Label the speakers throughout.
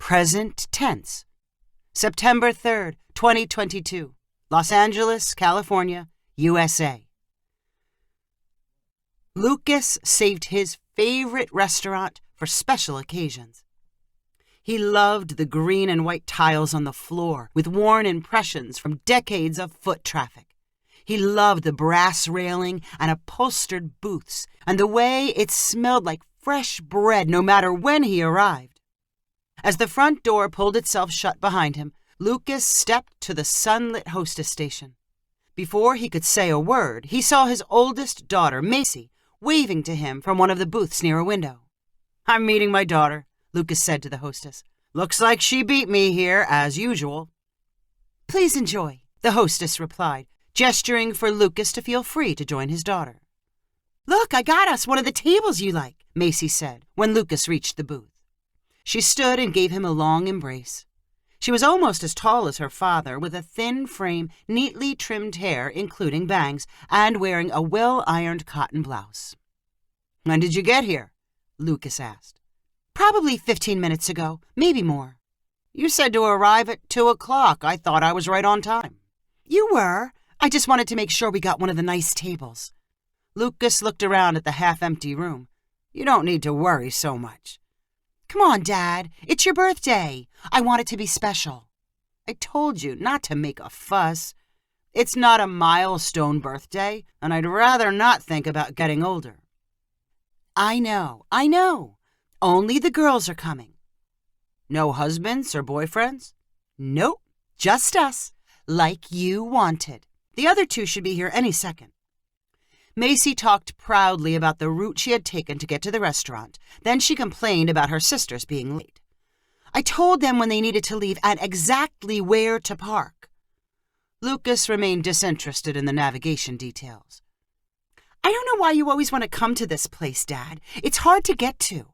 Speaker 1: present tense. September 3rd, 2022, Los Angeles, California, USA. Lucas saved his favorite restaurant for special occasions. He loved the green and white tiles on the floor with worn impressions from decades of foot traffic. He loved the brass railing and upholstered booths and the way it smelled like fresh bread no matter when he arrived. As the front door pulled itself shut behind him, Lucas stepped to the sunlit hostess station. Before he could say a word, he saw his oldest daughter, Macy, waving to him from one of the booths near a window. "I'm meeting my daughter," Lucas said to the hostess. "Looks like she beat me here, as usual." "Please enjoy," the hostess replied, gesturing for Lucas to feel free to join his daughter. "Look, I got us one of the tables you like," Macy said when Lucas reached the booth. She stood and gave him a long embrace. She was almost as tall as her father, with a thin frame, neatly trimmed hair, including bangs, and wearing a well-ironed cotton blouse. "When did you get here?" Lucas asked. "Probably 15 minutes ago, maybe more." "You said to arrive at 2 o'clock. I thought I was right on time." "You were. I just wanted to make sure we got one of the nice tables." Lucas looked around at the half-empty room. "You don't need to worry so much." "Come on, Dad. It's your birthday. I want it to be special." "I told you not to make a fuss. It's not a milestone birthday, and I'd rather not think about getting older." I know. Only the girls are coming." "No husbands or boyfriends?" "Nope, just us, like you wanted. The other two should be here any second." Macy talked proudly about the route she had taken to get to the restaurant. Then she complained about her sisters being late. "I told them when they needed to leave and exactly where to park." Lucas remained disinterested in the navigation details. "I don't know why you always want to come to this place, Dad. It's hard to get to."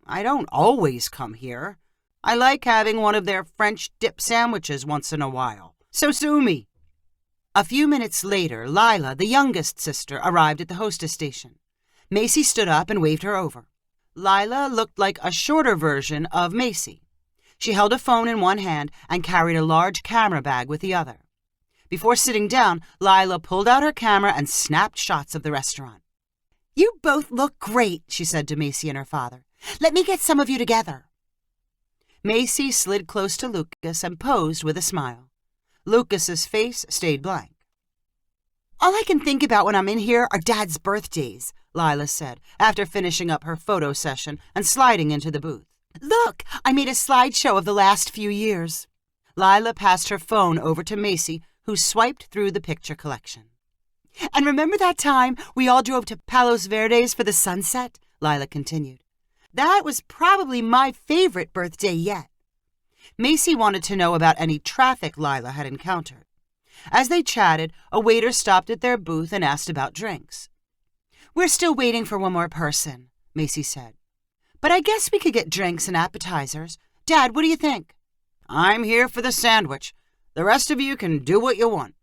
Speaker 1: "I don't always come here. I like having one of their French dip sandwiches once in a while. So sue me." A few minutes later, Lila, the youngest sister, arrived at the hostess station. Macy stood up and waved her over. Lila looked like a shorter version of Macy. She held a phone in one hand and carried a large camera bag with the other. Before sitting down, Lila pulled out her camera and snapped shots of the restaurant. "You both look great," she said to Macy and her father. "Let me get some of you together." Macy slid close to Lucas and posed with a smile. Lucas's face stayed blank. "All I can think about when I'm in here are Dad's birthdays," Lila said, after finishing up her photo session and sliding into the booth. "Look, I made a slideshow of the last few years." Lila passed her phone over to Macy, who swiped through the picture collection. "And remember that time we all drove to Palos Verdes for the sunset?" Lila continued. "That was probably my favorite birthday yet." Macy wanted to know about any traffic Lila had encountered. As they chatted, a waiter stopped at their booth and asked about drinks. "We're still waiting for one more person," Macy said. "But I guess we could get drinks and appetizers. Dad, what do you think?" "I'm here for the sandwich. The rest of you can do what you want."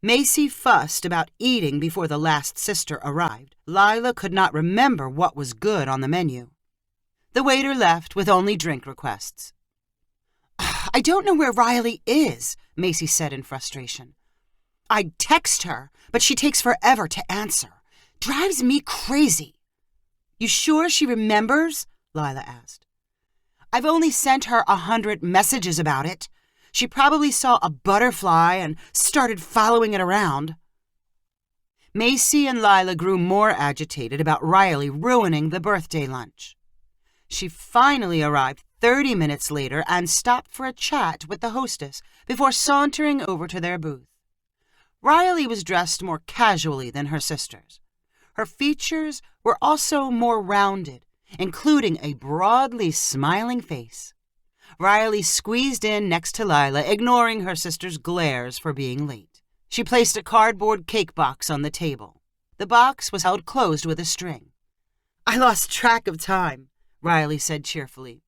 Speaker 1: Macy fussed about eating before the last sister arrived. Lila could not remember what was good on the menu. The waiter left with only drink requests. "I don't know where Riley is," Macy said in frustration. "I text her, but she takes forever to answer. Drives me crazy." "You sure she remembers?" Lila asked. "I've only sent her 100 messages about it. She probably saw a butterfly and started following it around." Macy and Lila grew more agitated about Riley ruining the birthday lunch. She finally arrived 30 minutes later and stopped for a chat with the hostess before sauntering over to their booth. Riley was dressed more casually than her sisters. Her features were also more rounded, including a broadly smiling face. Riley squeezed in next to Lila, ignoring her sister's glares for being late. She placed a cardboard cake box on the table. The box was held closed with a string. "I lost track of time," Riley said cheerfully.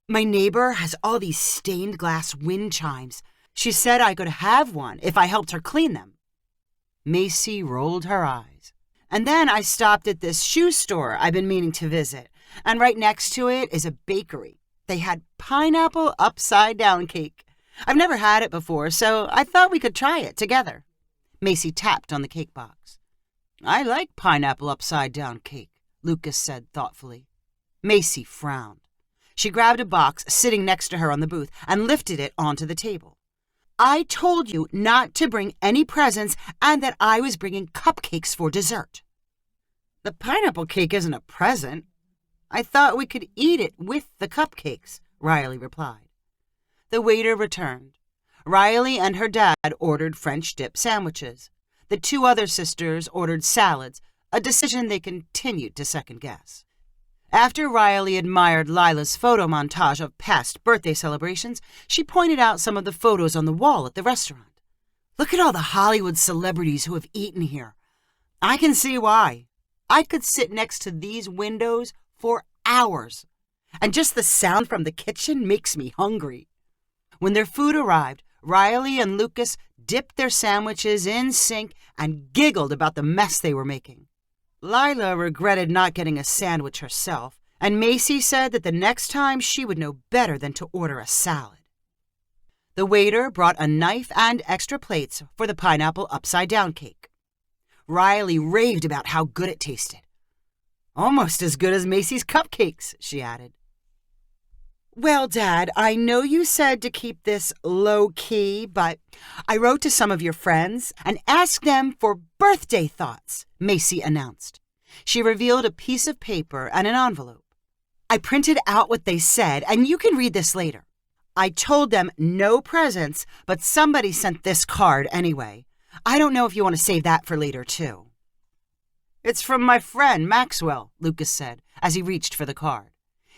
Speaker 1: "My neighbor has all these stained glass wind chimes. She said I could have one if I helped her clean them." Macy rolled her eyes. "And then I stopped at this shoe store I've been meaning to visit, and right next to it is a bakery. they had pineapple upside-down cake. I've never had it before, so I thought we could try it together. Macy tapped on the cake box. I like pineapple upside-down cake, Lucas said thoughtfully. Macy frowned. She grabbed a box sitting next to her on the booth and lifted it onto the table. I told you not to bring any presents and that I was bringing cupcakes for dessert. The pineapple cake isn't a present. I thought we could eat it with the cupcakes, Riley replied. The waiter returned. Riley and her dad ordered French dip sandwiches. The two other sisters ordered salads, a decision they continued to second-guess. After Riley admired Lila's photo montage of past birthday celebrations, she pointed out some of the photos on the wall at the restaurant. Look at all the Hollywood celebrities who have eaten here. I can see why. I could sit next to these windows for hours, and just the sound from the kitchen makes me hungry. When their food arrived, Riley and Lucas dipped their sandwiches in sync and giggled about the mess they were making. Lila regretted not getting a sandwich herself, and Macy said that the next time she would know better than to order a salad. The waiter brought a knife and extra plates for the pineapple upside-down cake. Riley raved about how good it tasted. Almost as good as Macy's cupcakes, she added. Well, Dad, I know you said to keep this low-key, but I wrote to some of your friends and asked them for birthday thoughts, Macy announced. She revealed a piece of paper and an envelope. I printed out what they said, and you can read this later. I told them no presents, but somebody sent this card anyway. I don't know if you want to save that for later, too. It's from my friend, Maxwell, Lucas said, as he reached for the card.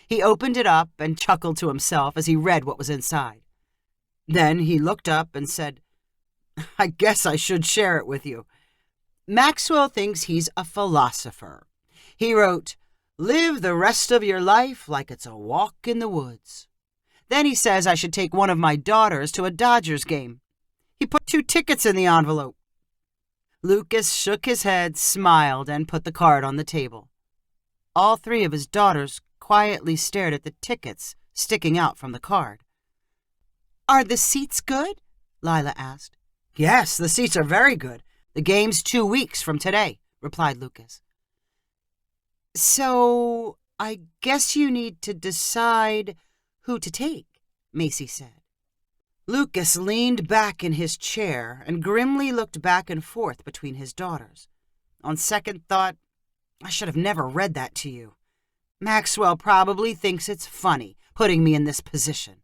Speaker 1: He opened it up and chuckled to himself as he read what was inside. Then he looked up and said, I guess I should share it with you. Maxwell thinks he's a philosopher. He wrote, Live the rest of your life like it's a walk in the woods. Then he says I should take one of my daughters to a Dodgers game. He put 2 tickets in the envelope. Lucas shook his head, smiled, and put the card on the table. All 3 of his daughters quietly stared at the tickets sticking out from the card. Are the seats good? Lila asked. Yes, the seats are very good. The game's 2 weeks from today, replied Lucas. So, I guess you need to decide who to take, Macy said. Lucas leaned back in his chair and grimly looked back and forth between his daughters. On second thought, I should have never read that to you. Maxwell probably thinks it's funny, putting me in this position.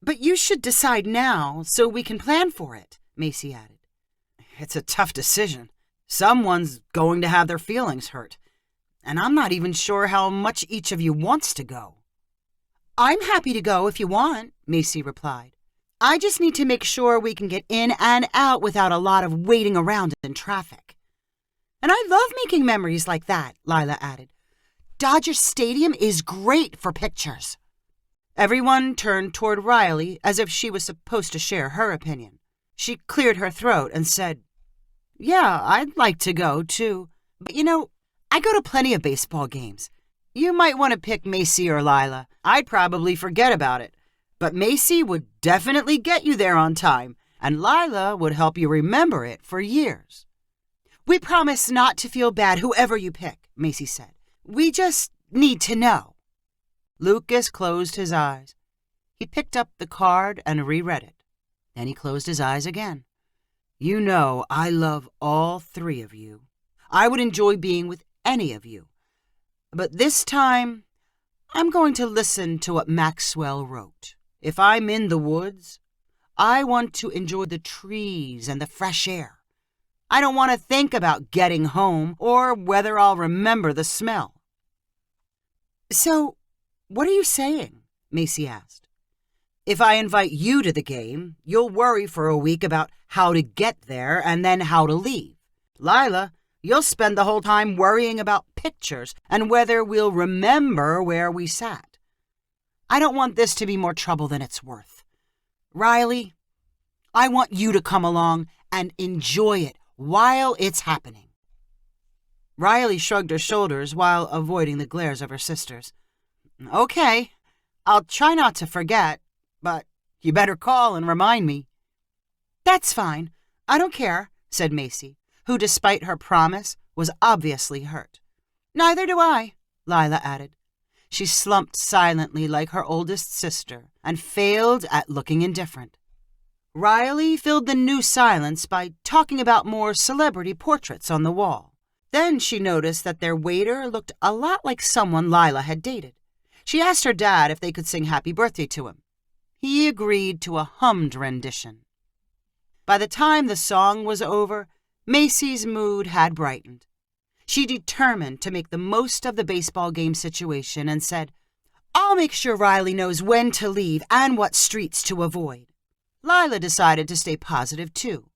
Speaker 1: But you should decide now so we can plan for it, Macy added. It's a tough decision. Someone's going to have their feelings hurt, and I'm not even sure how much each of you wants to go. I'm happy to go if you want, Macy replied. I just need to make sure we can get in and out without a lot of waiting around in traffic. And I love making memories like that, Lila added. Dodger Stadium is great for pictures. Everyone turned toward Riley as if she was supposed to share her opinion. She cleared her throat and said, Yeah, I'd like to go, too. But I go to plenty of baseball games. You might want to pick Macy or Lila. I'd probably forget about it. But Macy would definitely get you there on time, and Lila would help you remember it for years. We promise not to feel bad whoever you pick, Macy said. We just need to know. Lucas closed his eyes. He picked up the card and reread it. Then he closed his eyes again. You know I love all 3 of you. I would enjoy being with any of you. But this time, I'm going to listen to what Maxwell wrote. If I'm in the woods, I want to enjoy the trees and the fresh air. I don't want to think about getting home or whether I'll remember the smell. So, what are you saying? Macy asked. If I invite you to the game, you'll worry for a week about how to get there and then how to leave. Lila, you'll spend the whole time worrying about pictures and whether we'll remember where we sat. I don't want this to be more trouble than it's worth. Riley, I want you to come along and enjoy it while it's happening. Riley shrugged her shoulders while avoiding the glares of her sisters. Okay, I'll try not to forget, but you better call and remind me." "That's fine. I don't care," said Macy, who, despite her promise, was obviously hurt. "Neither do I," Lila added. She slumped silently like her oldest sister and failed at looking indifferent. Riley filled the new silence by talking about more celebrity portraits on the wall. Then she noticed that their waiter looked a lot like someone Lila had dated. She asked her dad if they could sing happy birthday to him. He agreed to a hummed rendition. By the time the song was over, Macy's mood had brightened. She determined to make the most of the baseball game situation and said, "I'll make sure Riley knows when to leave and what streets to avoid." Lila decided to stay positive, too.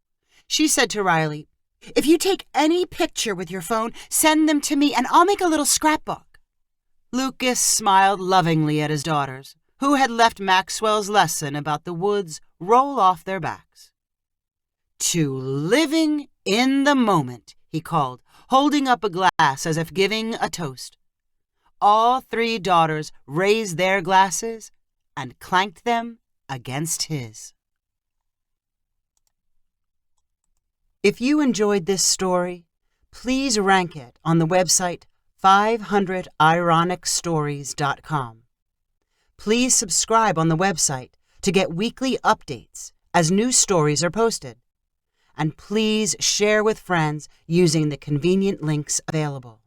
Speaker 1: She said to Riley, "If you take any picture with your phone, send them to me and I'll make a little scrapbook." Lucas smiled lovingly at his daughters, who had left Maxwell's lesson about the woods roll off their backs. "To living in the moment," he called, holding up a glass as if giving a toast. All three daughters raised their glasses and clanked them against his. If you enjoyed this story, please rank it on the website 500ironicstories.com. Please subscribe on the website to get weekly updates as new stories are posted. And please share with friends using the convenient links available.